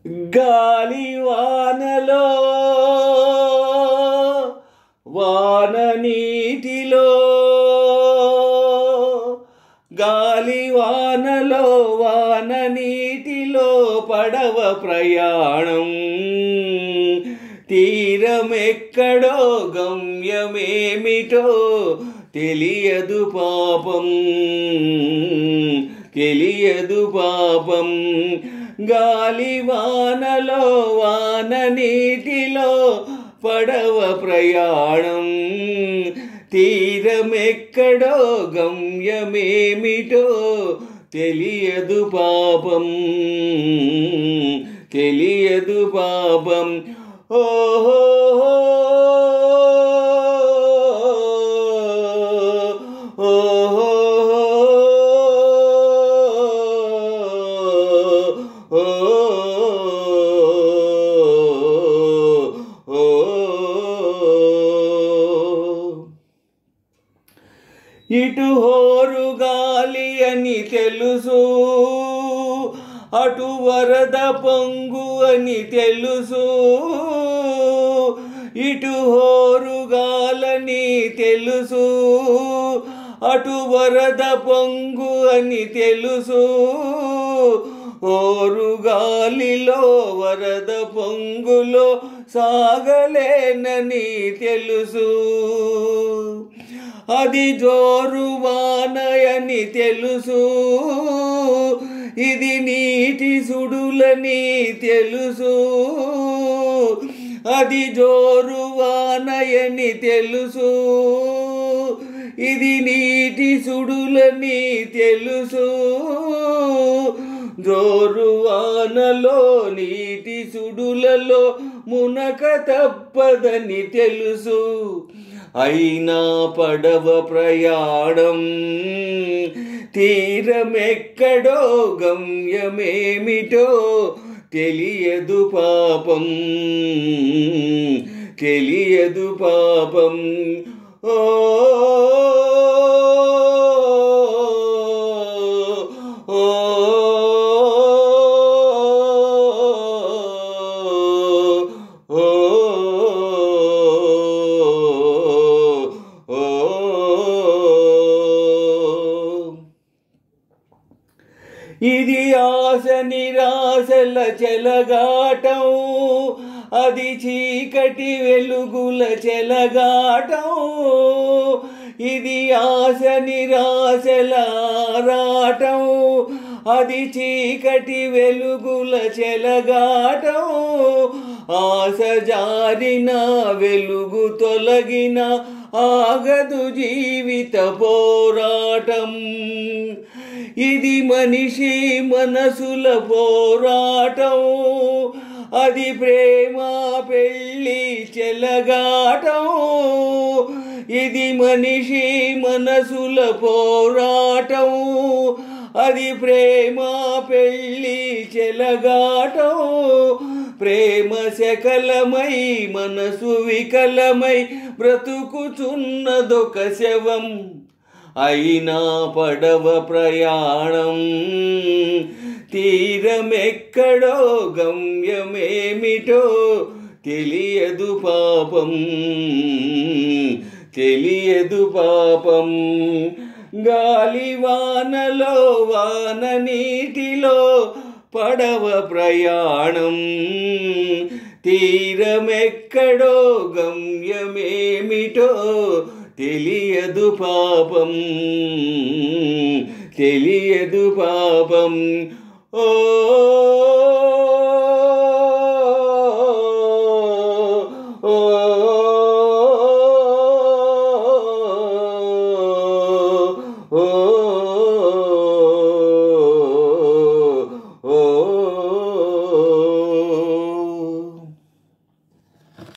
గాలి వానలో వాన నీటిలో గాలి వానలో వాన నీటిలో పడవ ప్రయాణం తీరమెక్కడో గమ్యమేమిటో తెలియదు పాపం తెలియదు పాపం గాలి వానలో వాన నీటిలో పడవ ప్రయాణం తీరమెక్కడో గమ్యమేమిటో తెలియదు పాపం తెలియదు పాపం ఓహో ఓహో ఇటు హోరు గాలి అని తెలుసు అటు వరద పొంగు అని తెలుసు ఇటు హోరు గాలని తెలుసు అటు వరద పొంగు అని తెలుసు హోరు గాలిలో వరద పొంగులో సాగలేనని తెలుసు అది జోరు వానయని తెలుసు ఇది నీటి సుడులని తెలుసు అది జోరు వానయని తెలుసు ఇది నీటి సుడులని తెలుసు జోరు వానలో నీటి సుడులలో మునక తప్పదని తెలుసు అయినా పడవ ప్రయాణం తీరమెక్కడో గమ్యమేమిటో తెలియదు పాపం తెలియదు పాపం ఓ ఇది ఆశ నిరాశల చెలగాటం అది చీకటి వెలుగుల చెలగాటం ఇది ఆశ నిరాశల ఆరాటం అది చీకటి వెలుగుల చెలగాటం ఆశ జారిన వెలుగు తొలగిన ఆగదు జీవిత పోరాటం ఇది మనిషి మనసుల పోరాటం అది ప్రేమ పెళ్ళి చెలగాటం ఇది మనిషి మనసుల పోరాటం అది ప్రేమ పెళ్ళి చెలగాటం ప్రేమ శకలమై మనసు వికలమై బ్రతుకుచున్నదొక శవం అయినా పడవ ప్రయాణం తీరమెక్కడో గమ్యమేమిటో తెలియదు పాపం తెలియదు పాపం గాలి వానలో వాన నీటిలో పడవ ప్రయాణం తీరమెక్కడో గమ్యమేమిటో తెలియదు పాపం తెలియదు పాపం ఓ ఓ